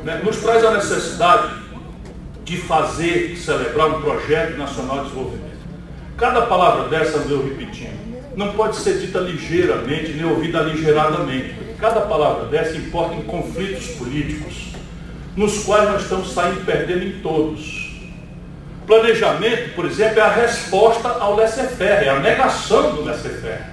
né, nos traz a necessidade de fazer, celebrar um projeto nacional de desenvolvimento. Cada palavra dessa, eu repetindo, não pode ser dita ligeiramente, nem ouvida aligeradamente. Cada palavra dessa importa em conflitos políticos, nos quais nós estamos saindo perdendo em todos. Planejamento, por exemplo, é a resposta ao laissez-faire, é a negação do laissez-faire.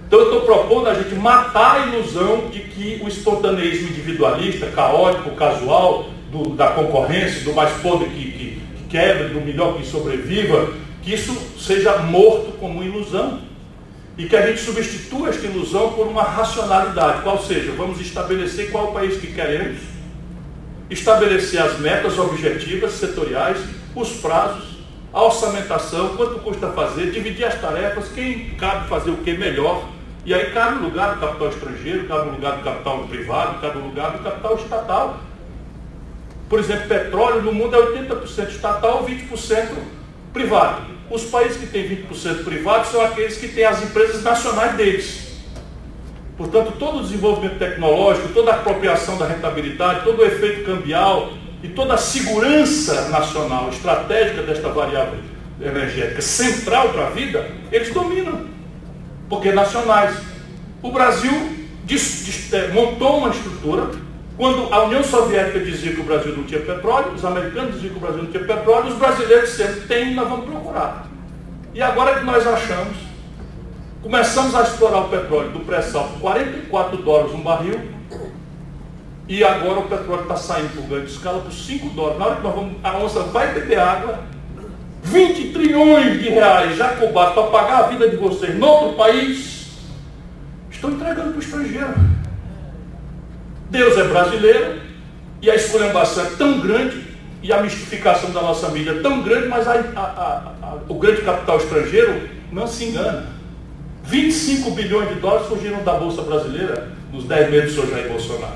Então eu estou propondo a gente matar a ilusão de que o espontaneísmo individualista, caótico, casual, da concorrência, do mais podre que quebra, do melhor que sobreviva, que isso seja morto como ilusão. E que a gente substitua esta ilusão por uma racionalidade, qual seja, vamos estabelecer qual é o país que queremos, estabelecer as metas objetivas, setoriais, os prazos, a orçamentação, quanto custa fazer, dividir as tarefas, quem cabe fazer o que melhor, e aí cabe no lugar do capital estrangeiro, cabe no lugar do capital privado, cabe no lugar do capital estatal. Por exemplo, petróleo no mundo é 80% estatal, 20% privado. Os países que têm 20% privado são aqueles que têm as empresas nacionais deles. Portanto, todo o desenvolvimento tecnológico, toda a apropriação da rentabilidade, todo o efeito cambial e toda a segurança nacional estratégica desta variável energética central para a vida, eles dominam, porque nacionais. O Brasil montou uma estrutura. Quando a União Soviética dizia que o Brasil não tinha petróleo, os americanos diziam que o Brasil não tinha petróleo, os brasileiros sempre têm, nós vamos procurar. E agora que nós achamos, começamos a explorar o petróleo do pré-sal por $44 um barril, e agora o petróleo está saindo por grande escala por $5. Na hora que nós vamos, a onça vai beber água, 20 trilhões de reais já cobrados para pagar a vida de vocês em outro país, estão entregando para o estrangeiro. Deus é brasileiro e a esculhambação é tão grande e a mistificação da nossa mídia é tão grande, mas o grande capital estrangeiro não se engana. 25 bilhões de dólares surgiram da Bolsa Brasileira nos 10 meses do senhor Jair Bolsonaro.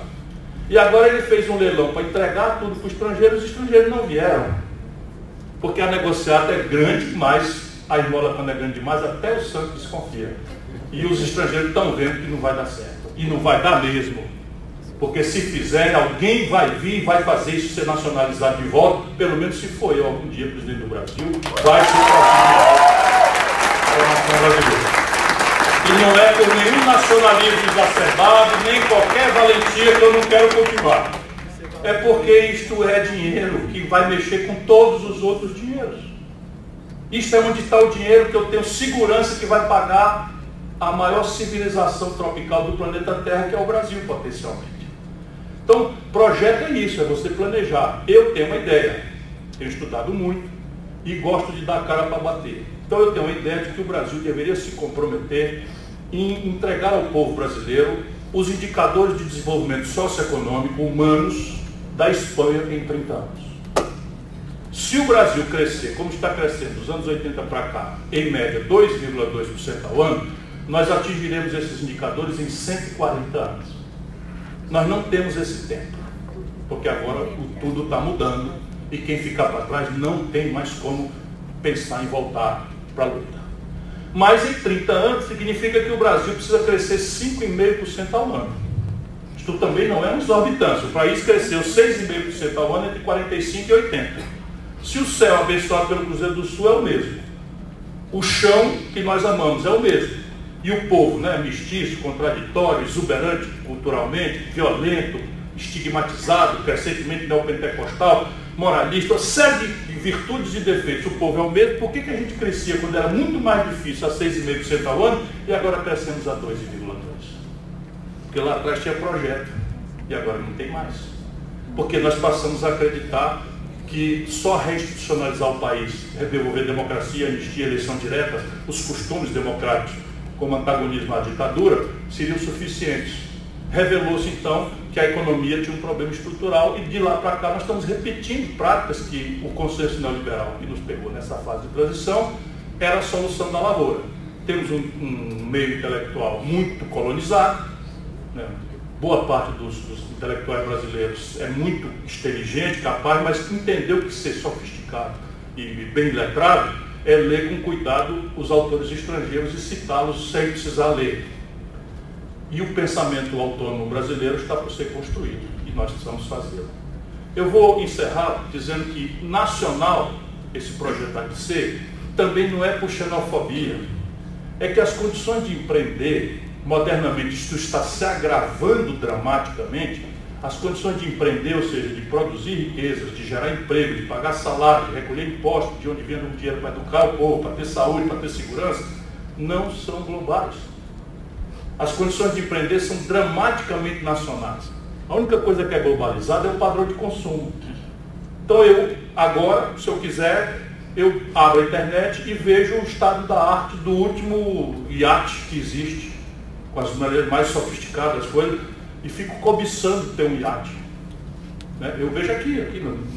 E agora ele fez um leilão para entregar tudo para os estrangeiros não vieram. Porque a negociata é grande demais, a esmola quando é grande demais, até o santo desconfia. E os estrangeiros estão vendo que não vai dar certo. E não vai dar mesmo. Porque se fizer, alguém vai vir e vai fazer isso ser nacionalizado de volta, pelo menos se for eu algum dia presidente do Brasil, vai ser a nação brasileira. E não é por nenhum nacionalismo exacerbado, nem qualquer valentia que eu não quero continuar. É porque isto é dinheiro que vai mexer com todos os outros dinheiros. Isto é onde está o dinheiro que eu tenho segurança que vai pagar a maior civilização tropical do planeta Terra, que é o Brasil, potencialmente. Então, projeto é isso, é você planejar. Eu tenho uma ideia, tenho estudado muito e gosto de dar a cara para bater. Então eu tenho uma ideia de que o Brasil deveria se comprometer em entregar ao povo brasileiro os indicadores de desenvolvimento socioeconômico humanos da Espanha em 30 anos. Se o Brasil crescer, como está crescendo dos anos 80 para cá, em média 2,2% ao ano, nós atingiremos esses indicadores em 140 anos. Nós não temos esse tempo, porque agora tudo está mudando e quem ficar para trás não tem mais como pensar em voltar para a luta. Mas em 30 anos significa que o Brasil precisa crescer 5,5% ao ano. Isto também não é uma exorbitância. O país cresceu 6,5% ao ano entre 45 e 80. Se o céu abençoado pelo Cruzeiro do Sul é o mesmo, o chão que nós amamos é o mesmo. E o povo, né, mestiço, contraditório, exuberante culturalmente, violento, estigmatizado, crescentemente neopentecostal, moralista, uma série de virtudes e defeitos. O povo é o mesmo. Por que a gente crescia quando era muito mais difícil a 6,5% ao ano e agora crescemos a 2,2%? Porque lá atrás tinha projeto e agora não tem mais. Porque nós passamos a acreditar que só reinstitucionalizar o país, devolver democracia, anistia, eleição direta, os costumes democráticos, como antagonismo à ditadura, seriam suficientes. Revelou-se então que a economia tinha um problema estrutural e de lá para cá nós estamos repetindo práticas que o consenso neoliberal que nos pegou nessa fase de transição era a solução da lavoura. Temos um meio intelectual muito colonizado, né? Boa parte dos intelectuais brasileiros é muito inteligente, capaz, mas entendeu que ser sofisticado e bem letrado é ler com cuidado os autores estrangeiros e citá-los sem precisar ler. E o pensamento autônomo brasileiro está por ser construído. e nós precisamos fazê-lo. Eu vou encerrar dizendo que nacional, esse projeto há de ser, também não é por xenofobia. É que as condições de empreender, modernamente, isso está se agravando dramaticamente, as condições de empreender, ou seja, de produzir riquezas, de gerar emprego, de pagar salário, de recolher impostos, de onde vem o dinheiro para educar o povo, para ter saúde, para ter segurança, não são globais. As condições de empreender são dramaticamente nacionais. A única coisa que é globalizada é o padrão de consumo. Então eu, agora, se eu quiser, eu abro a internet e vejo o estado da arte do último iate que existe, com as maneiras mais sofisticadas, coisas, e fico cobiçando ter um iate. Né? Eu vejo aqui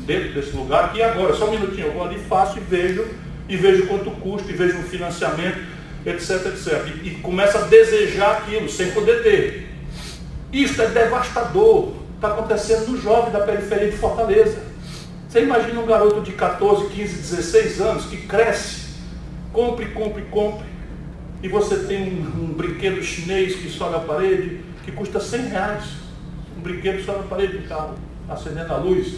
dentro desse lugar, aqui agora, só um minutinho, eu vou ali, faço e vejo quanto custa, e vejo um financiamento, etc, etc. E começa a desejar aquilo, sem poder ter. Isso é devastador. Está acontecendo no jovem da periferia de Fortaleza. Você imagina um garoto de 14, 15, 16 anos que cresce, compre, e você tem um brinquedo chinês que sobe a parede, que custa R$100. Um brinquedo sobe a parede do carro, acendendo a luz.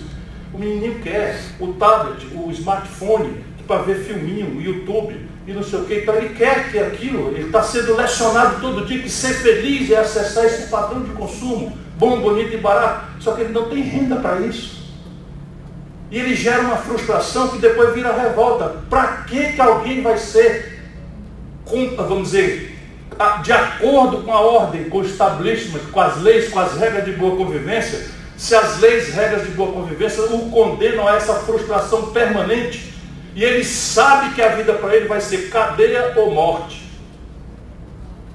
O menininho quer o tablet, o smartphone, para ver filminho, YouTube e não sei o que. Então ele quer ter aquilo, ele está sendo lecionado todo dia que ser feliz é acessar esse padrão de consumo, bom, bonito e barato, só que ele não tem renda para isso. E ele gera uma frustração que depois vira revolta. Para que alguém vai ser, vamos dizer, de acordo com a ordem, com o establishment, com as leis, com as regras de boa convivência, se as leis e regras de boa convivência o condenam a essa frustração permanente, e ele sabe que a vida para ele vai ser cadeia ou morte.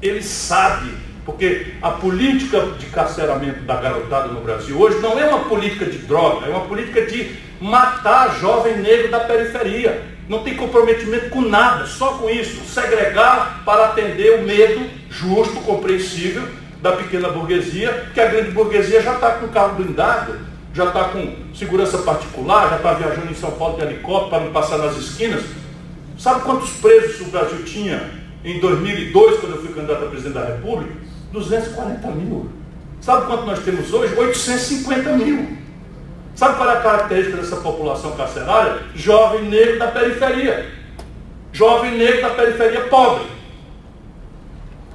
Ele sabe, porque a política de carceramento da garotada no Brasil hoje não é uma política de droga, é uma política de matar jovem negro da periferia. Não tem comprometimento com nada, só com isso. Segregar para atender o medo justo, compreensível da pequena burguesia, que a grande burguesia já está com carro blindado, já está com segurança particular, já está viajando em São Paulo de helicóptero para não passar nas esquinas. Sabe quantos presos o Brasil tinha em 2002, quando eu fui candidato a presidente da República? 240 mil. Sabe quanto nós temos hoje? 850 mil. Sabe qual é a característica dessa população carcerária? Jovem negro da periferia. Jovem negro da periferia pobre.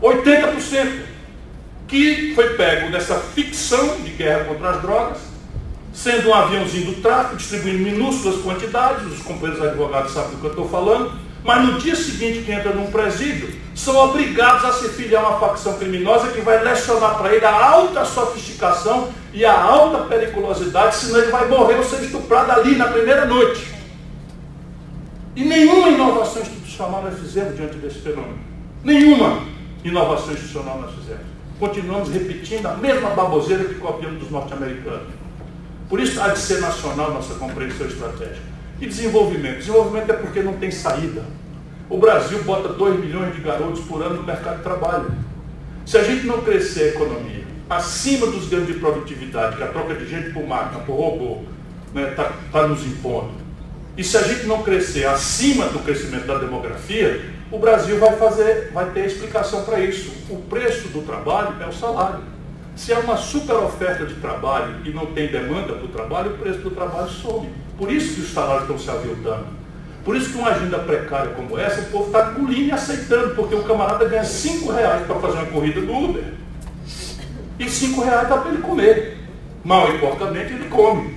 80%. Que foi pego nessa ficção de guerra contra as drogas, sendo um aviãozinho do tráfico, distribuindo minúsculas quantidades, os companheiros advogados sabem do que eu estou falando, mas no dia seguinte que entra num presídio, são obrigados a se filiar a uma facção criminosa que vai lecionar para ele a alta sofisticação e a alta periculosidade, senão ele vai morrer ou ser estuprado ali na primeira noite. E nenhuma inovação institucional nós fizemos diante desse fenômeno. Nenhuma inovação institucional nós fizemos. Continuamos repetindo a mesma baboseira que copiamos dos norte-americanos. Por isso há de ser nacional nossa compreensão estratégica. E desenvolvimento? Desenvolvimento é porque não tem saída. O Brasil bota 2 milhões de garotos por ano no mercado de trabalho. Se a gente não crescer a economia acima dos ganhos de produtividade, que a troca de gente por máquina, por robô, está nos impondo, e se a gente não crescer acima do crescimento da demografia, o Brasil vai ter explicação para isso. O preço do trabalho é o salário. Se há uma super oferta de trabalho e não tem demanda para o trabalho, o preço do trabalho some. Por isso que os salários estão se aviltando. Por isso que uma agenda precária como essa, o povo está engolindo e aceitando, porque o camarada ganha R$5 para fazer uma corrida do Uber. E R$5 dá para ele comer. Mal e porcamente ele come.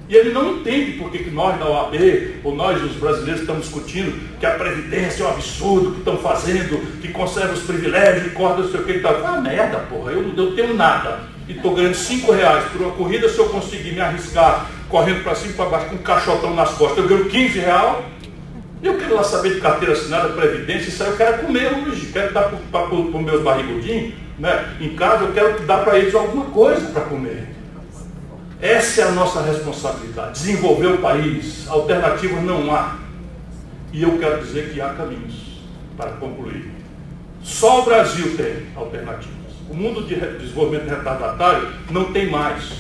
E ele não entende por que nós da OAB, ou nós os brasileiros estamos discutindo que a Previdência é um absurdo, que estão fazendo, que conserva os privilégios, e corta não sei o que e tal. Ah, merda, porra, eu não tenho nada. E estou ganhando R$5 por uma corrida, se eu conseguir me arriscar correndo para cima e para baixo com um caixotão nas costas, eu ganho R$15. Eu quero lá saber de carteira assinada, Previdência, isso aí eu quero comer hoje, quero dar para os meus barrigudinhos, né? Em casa eu quero dar para eles alguma coisa para comer. Essa é a nossa responsabilidade, desenvolver o país, alternativas não há. E eu quero dizer que há caminhos para concluir. Só o Brasil tem alternativas. O mundo de desenvolvimento retardatário não tem mais,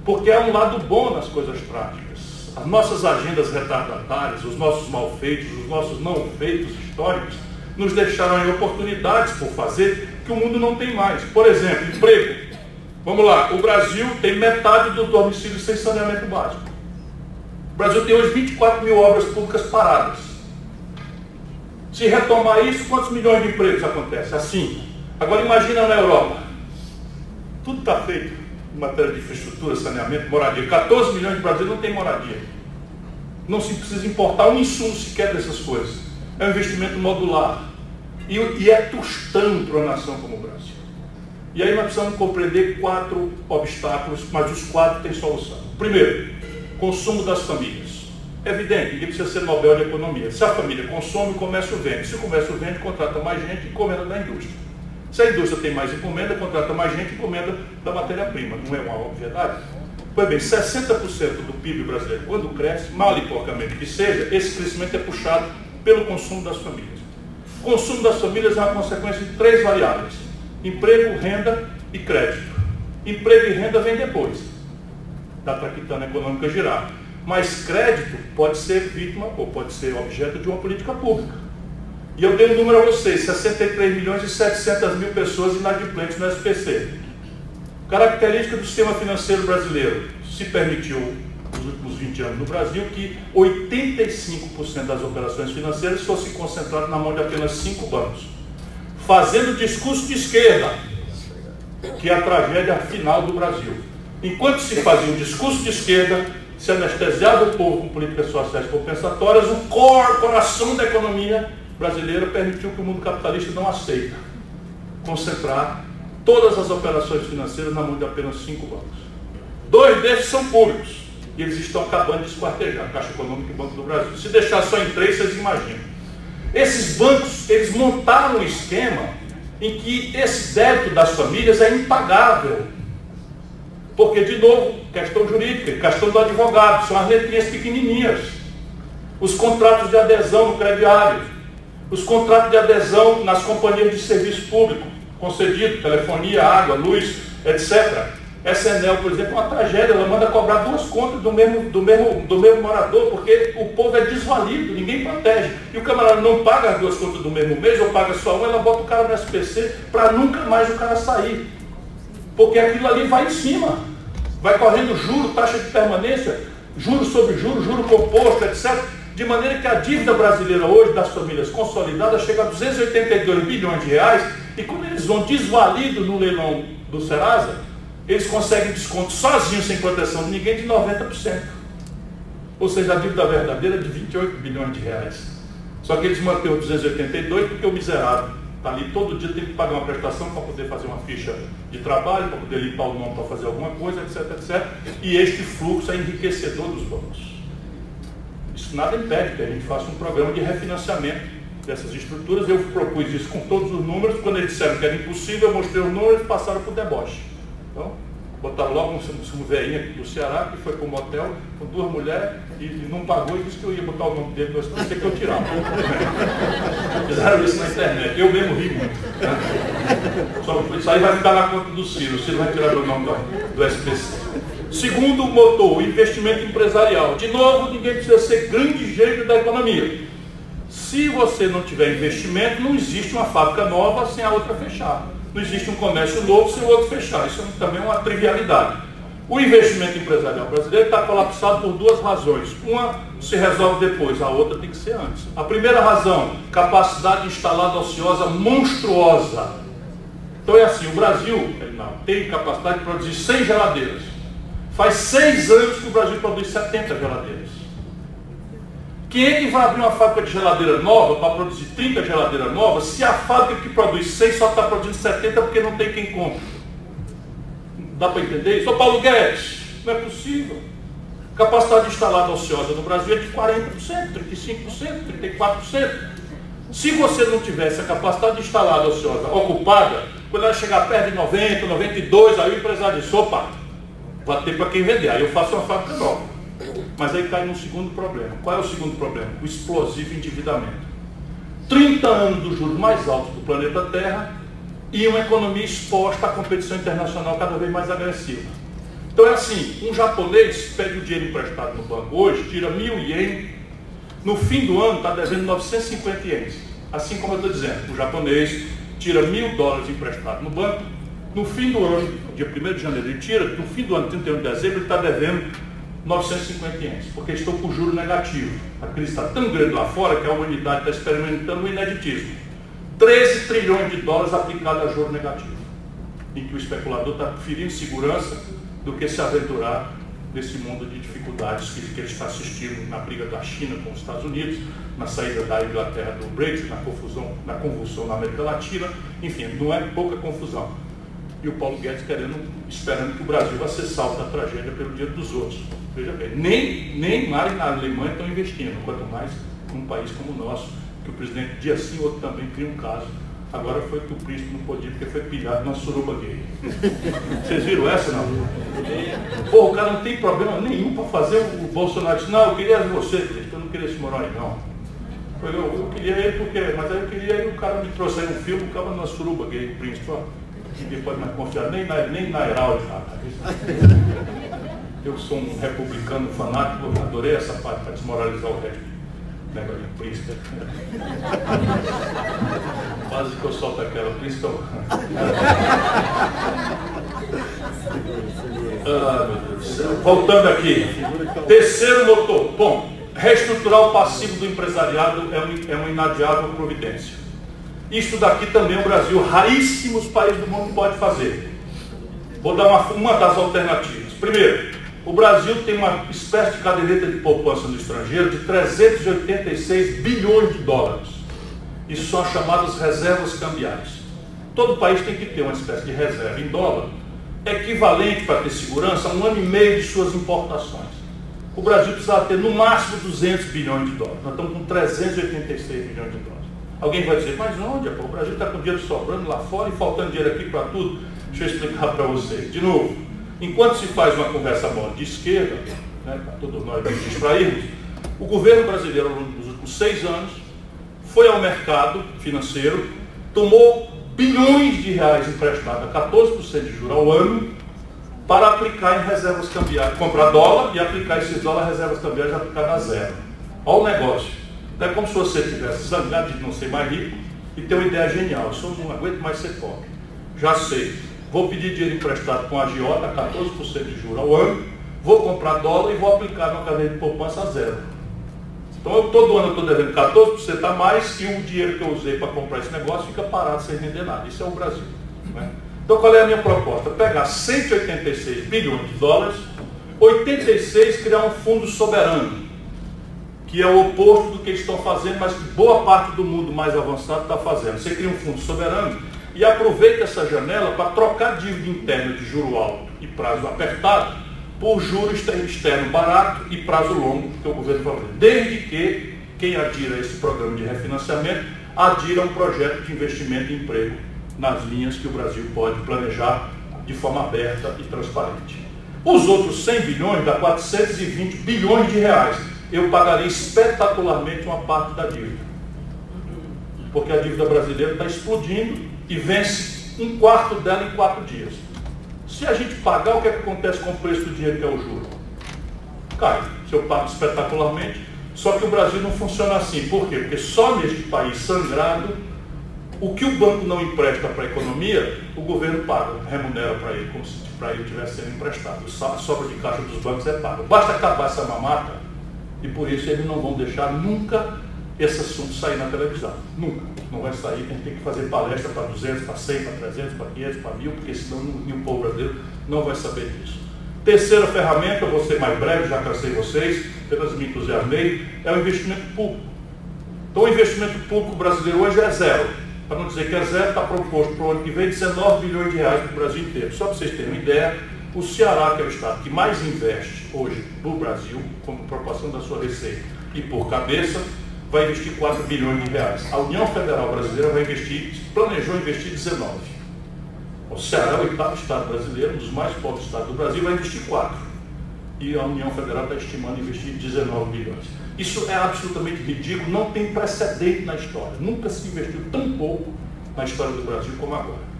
porque há um lado bom nas coisas práticas. As nossas agendas retardatárias, os nossos malfeitos, os nossos não feitos históricos, nos deixaram em oportunidades por fazer que o mundo não tem mais. Por exemplo, emprego. Vamos lá, o Brasil tem metade dos domicílios sem saneamento básico. O Brasil tem hoje 24 mil obras públicas paradas. Se retomar isso, quantos milhões de empregos acontecem? Assim. Agora imagina na Europa. Tudo está feito em matéria de infraestrutura, saneamento, moradia. 14 milhões de brasileiros não têm moradia. Não se precisa importar um insumo sequer dessas coisas. É um investimento modular. E é tostão para uma nação como o Brasil. E aí nós precisamos compreender 4 obstáculos, mas os 4 têm solução. Primeiro, consumo das famílias. É evidente, ninguém precisa ser Nobel de Economia. Se a família consome, o comércio vende. Se o comércio vende, contrata mais gente e encomenda da indústria. Se a indústria tem mais encomenda, contrata mais gente e encomenda da matéria-prima. Não é uma obviedade? Pois bem, 60% do PIB brasileiro, quando cresce, mal e porcamente que seja, esse crescimento é puxado pelo consumo das famílias. O consumo das famílias é uma consequência de 3 variáveis: emprego, renda e crédito. Emprego e renda vem depois da traquitana econômica girar. Mas crédito pode ser vítima ou pode ser objeto de uma política pública. E eu dei um número a vocês: 63 milhões e 700 mil pessoas inadimplentes no SPC. Característica do sistema financeiro brasileiro: se permitiu, nos últimos 20 anos no Brasil, que 85% das operações financeiras fossem concentradas na mão de apenas 5 bancos, fazendo discurso de esquerda, que é a tragédia final do Brasil. Enquanto se fazia um discurso de esquerda, se anestesiava o povo com políticas sociais compensatórias, o coração da economia brasileira permitiu que o mundo capitalista não aceita concentrar todas as operações financeiras na mão de apenas 5 bancos. 2 desses são públicos, e eles estão acabando de esquartejar, Caixa Econômica e Banco do Brasil. Se deixar só em 3, vocês imaginam. Esses bancos, eles montaram um esquema em que esse débito das famílias é impagável. Porque, de novo, questão jurídica, questão do advogado, são as letrinhas pequenininhas. Os contratos de adesão no crediário, os contratos de adesão nas companhias de serviço público, concedido, telefonia, água, luz, etc. Essa Enel, por exemplo, é uma tragédia, ela manda cobrar 2 contas do mesmo morador, porque o povo é desvalido, ninguém protege. E o camarada não paga as 2 contas do mesmo mês, ou paga só uma, ela bota o cara no SPC para nunca mais o cara sair. Porque aquilo ali vai em cima, vai correndo juro, taxa de permanência, juro sobre juro, juro composto, etc. De maneira que a dívida brasileira hoje das famílias consolidadas chega a 282 bilhões de reais, e quando eles vão desvalidos no leilão do Serasa, eles conseguem desconto sozinhos, sem proteção de ninguém, de 90%. Ou seja, a dívida verdadeira é de 28 bilhões de reais. Só que eles mantêm os 282 porque o miserável está ali todo dia, tem que pagar uma prestação para poder fazer uma ficha de trabalho, para poder limpar o nome para fazer alguma coisa, etc, etc. E este fluxo é enriquecedor dos bancos. Isso nada impede que a gente faça um programa de refinanciamento dessas estruturas. Eu propus isso com todos os números. Quando eles disseram que era impossível, eu mostrei os números e passaram por deboche. Então, botaram logo um velhinho aqui do Ceará, que foi para um motel com 2 mulheres e não pagou e disse que eu ia botar o nome dele no SPC, que eu tirava. Fizeram isso na internet. Eu mesmo ri muito. Né? Só isso aí vai ficar na conta do Ciro. O Ciro vai tirar o nome do SPC. Segundo motor, o investimento empresarial. De novo, ninguém precisa ser grande gênio da economia. Se você não tiver investimento, não existe uma fábrica nova sem a outra fechar. Não existe um comércio novo sem o outro fechar. Isso também é uma trivialidade. O investimento empresarial brasileiro está colapsado por 2 razões. Uma se resolve depois, a outra tem que ser antes. A primeira razão, capacidade instalada ociosa monstruosa. Então é assim, o Brasil tem capacidade de produzir 100 geladeiras. Faz 6 anos que o Brasil produz 70 geladeiras. Quem é que vai abrir uma fábrica de geladeira nova para produzir 30 geladeiras novas, se a fábrica que produz 6 só está produzindo 70 porque não tem quem compra? Dá para entender isso? Ô Paulo Guedes, não é possível. Capacidade instalada ociosa no Brasil é de 40%, 35%, 34%. Se você não tivesse a capacidade instalada ociosa ocupada, quando ela chegar perto de 90, 92, aí o empresário diz: opa, vai ter para quem vender, aí eu faço uma fábrica nova. Mas aí cai num segundo problema. Qual é o segundo problema? O explosivo endividamento. 30 anos dos juros mais altos do planeta Terra e uma economia exposta à competição internacional cada vez mais agressiva. Então é assim, um japonês pede o dinheiro emprestado no banco hoje, tira 1.000 ienes, no fim do ano está devendo 950 ienes. Assim como eu estou dizendo, o japonês tira $1.000 emprestado no banco, No fim do ano, dia 1º de janeiro, ele tira, no fim do ano, 31 de dezembro, ele está devendo 950 ienes, porque estão com juro negativo. A crise está tão grande lá fora que a humanidade está experimentando o ineditismo. 13 trilhões de dólares aplicados a juro negativo, em que o especulador está preferindo segurança do que se aventurar nesse mundo de dificuldades que ele está assistindo na briga da China com os Estados Unidos, na saída da Inglaterra do Brexit, na convulsão na América Latina, enfim, não é pouca confusão. E o Paulo Guedes esperando que o Brasil vá ser salvo da tragédia pelo dinheiro dos outros. Veja bem, nem mais na Alemanha estão investindo, quanto mais num país como o nosso, que o presidente dia sim, outro também cria um caso. Agora foi que o príncipe não podia, porque foi pilhado na suruba gay. Vocês viram essa, não? Pô, o cara não tem problema nenhum para fazer. O Bolsonaro disse, não, eu queria você, eu não queria esse Moroni, não. Eu queria ele porque, mas aí eu queria ele, o cara me trouxe aí um filme, o cara na suruba gay, o príncipe, ó. Ninguém pode mais confiar, nem na Heraldo, cara. Eu sou um republicano fanático, eu adorei essa parte para desmoralizar o resto. Negócio de príncipe. Quase que eu solto aquela príncipe. Ah, meu Deus do céu. Voltando aqui. Terceiro motor. Bom, reestruturar o passivo do empresariado é uma inadiável providência. Isso daqui também o Brasil, raríssimos países do mundo pode fazer. Vou dar uma das alternativas. Primeiro, o Brasil tem uma espécie de caderneta de poupança no estrangeiro de 386 bilhões de dólares. Isso são as chamadas reservas cambiais. Todo país tem que ter uma espécie de reserva em dólar, equivalente para ter segurança a 1 ano e meio de suas importações. O Brasil precisava ter no máximo 200 bilhões de dólares. Nós estamos com 386 bilhões de dólares. Alguém vai dizer, mas onde? O Brasil está com dinheiro sobrando lá fora e faltando dinheiro aqui para tudo. Deixa eu explicar para vocês. De novo, enquanto se faz uma conversa boa de esquerda, né, para todos nós nos distrairmos, o governo brasileiro, ao longo dos últimos 6 anos, foi ao mercado financeiro, tomou bilhões de reais emprestados a 14% de juros ao ano, para aplicar em reservas cambiais, comprar dólar e aplicar esses dólares em reservas cambiais aplicadas a zero. Olha o negócio. É como se você tivesse zangado de não ser mais rico e ter uma ideia genial. Eu só não aguento mais ser pobre. Já sei. Vou pedir dinheiro emprestado com a agiota a 14% de juros ao ano, vou comprar dólar e vou aplicar na cadeia de poupança a zero. Então todo ano eu estou devendo 14% a mais e o dinheiro que eu usei para comprar esse negócio fica parado sem render nada. Isso é o Brasil. Né? Então qual é a minha proposta? Pegar 186 bilhões de dólares, 86 criar um fundo soberano, que é o oposto do que eles estão fazendo, mas que boa parte do mundo mais avançado está fazendo. Você cria um fundo soberano e aproveita essa janela para trocar dívida interna de juro alto e prazo apertado por juro externo barato e prazo longo que o governo vai fazer. Desde que quem adira esse programa de refinanciamento adira um projeto de investimento e emprego nas linhas que o Brasil pode planejar de forma aberta e transparente. Os outros 100 bilhões dá 420 bilhões de reais. Eu pagaria espetacularmente uma parte da dívida. Porque a dívida brasileira está explodindo e vence 1/4 dela em 4 dias. Se a gente pagar, o que acontece com o preço do dinheiro, que é o juro? Cai. Se eu pago espetacularmente, só que o Brasil não funciona assim. Por quê? Porque só neste país sangrado, o que o banco não empresta para a economia, o governo paga, remunera para ele, como se para ele tivesse sendo emprestado. A sobra de caixa dos bancos é paga. Basta acabar essa mamata, e por isso eles não vão deixar nunca esse assunto sair na televisão. Nunca. Não vai sair, a gente tem que fazer palestra para 200, para 100, para 300, para 500, para 1000, porque senão o povo brasileiro não vai saber disso. Terceira ferramenta, eu vou ser mais breve, já cansei vocês, apenas me entusiasmei, é o investimento público. Então o investimento público brasileiro hoje é zero. Para não dizer que é zero, está proposto para o ano que vem 19 bilhões de reais para o Brasil inteiro. Só para vocês terem uma ideia, o Ceará, que é o estado que mais investe hoje no Brasil, como proporção da sua receita e por cabeça, vai investir 4 bilhões de reais. A União Federal Brasileira vai investir, planejou investir 19. O Ceará é o 8º estado brasileiro, um dos mais pobres estados do Brasil, vai investir 4. E a União Federal está estimando investir 19 bilhões. Isso é absolutamente ridículo, não tem precedente na história. Nunca se investiu tão pouco na história do Brasil como agora.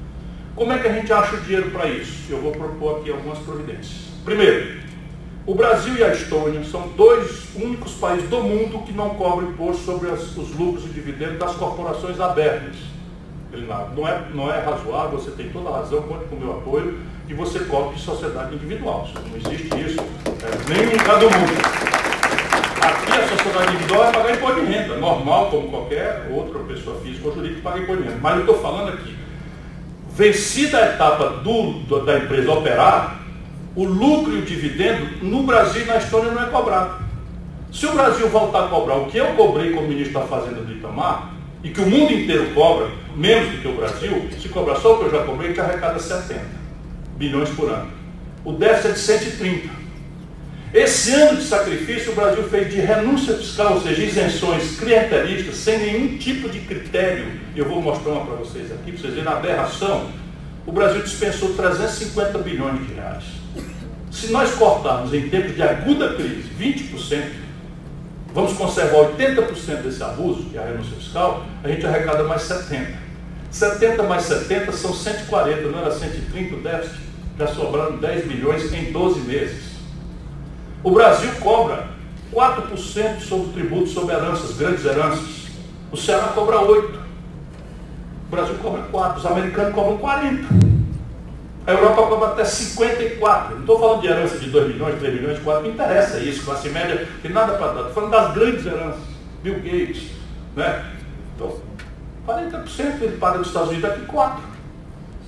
Como é que a gente acha o dinheiro para isso? Eu vou propor aqui algumas providências. Primeiro, o Brasil e a Estônia são 2 únicos países do mundo que não cobram imposto sobre os lucros e dividendos das corporações abertas. Não é razoável, você tem toda a razão, conte com o meu apoio, e você cobre de sociedade individual. Não existe isso, nem em lugar do mundo. Aqui a sociedade individual é pagar imposto de renda, normal, como qualquer outra pessoa física ou jurídica que paga imposto de renda. Mas eu estou falando aqui, vencida a etapa da empresa operar, o lucro e o dividendo no Brasil e na Estônia não é cobrado. Se o Brasil voltar a cobrar o que eu cobrei como ministro da Fazenda do Itamar, e que o mundo inteiro cobra, menos do que o Brasil, se cobrar só o que eu já cobrei, a gente arrecada 70 bilhões por ano. O déficit é de 130. Esse ano de sacrifício, o Brasil fez de renúncia fiscal, ou seja, isenções clientelistas, sem nenhum tipo de critério. Eu vou mostrar uma para vocês aqui, para vocês verem a aberração. O Brasil dispensou 350 bilhões de reais. Se nós cortarmos em tempos de aguda crise 20%, vamos conservar 80% desse abuso, que é a renúncia fiscal, a gente arrecada mais 70. 70 mais 70 são 140, não era 130 o déficit? Já sobraram 10 bilhões em 12 meses. O Brasil cobra 4% sobre o tributo sobre heranças, grandes heranças. O Ceará cobra 8%. O Brasil cobra 4%. Os americanos cobram 40%. A Europa cobra até 54%. Não estou falando de herança de 2 milhões, 3 milhões, 4. Não interessa isso. Classe média tem nada para dar. Estou falando das grandes heranças. Bill Gates. Né? Então, 40% ele paga dos Estados Unidos, aqui 4%.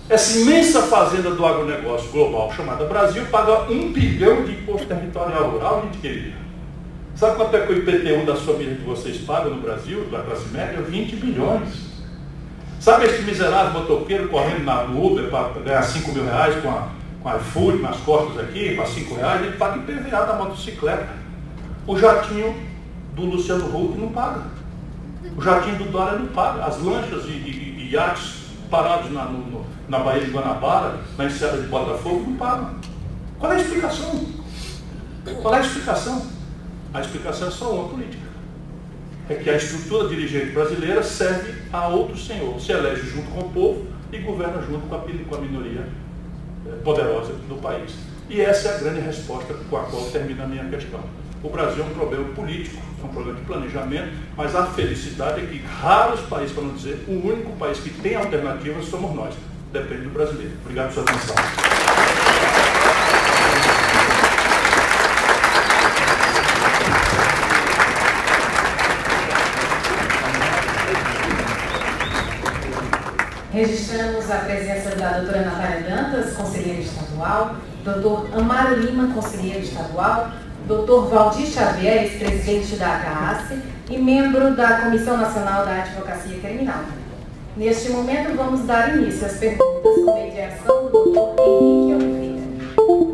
Essa imensa fazenda do agronegócio global, chamada Brasil, paga 1 bilhão de imposto territorial rural, gente querida. Sabe quanto é que o IPTU das famílias de vocês pagam no Brasil, da classe média? 20 bilhões. Sabe esse miserável motoqueiro correndo no Uber para ganhar 5 mil reais com a iFood nas costas aqui, para 5 reais, ele paga IPVA da motocicleta. O jatinho do Luciano Huck não paga. O jatinho do Dória não paga. As lanchas e iates parados na Baía de Guanabara, na enseada de Botafogo, não pagam. Qual é a explicação? Qual é a explicação? A explicação é só uma política. É que a estrutura dirigente brasileira serve a outro senhor, se elege junto com o povo e governa junto com a minoria poderosa do país. E essa é a grande resposta com a qual termina a minha questão. O Brasil é um problema político, é um problema de planejamento, mas a felicidade é que raros países, para não dizer, o único país que tem alternativas somos nós. Depende do brasileiro. Obrigado pela sua atenção. Registramos a presença da doutora Natália Dantas, conselheira estadual, doutor Amaro Lima, conselheiro estadual, doutor Valdir Xavier, ex-presidente da ACAASE e membro da Comissão Nacional da Advocacia Criminal. Neste momento, vamos dar início às perguntas com mediação do doutor Henrique Oliveira.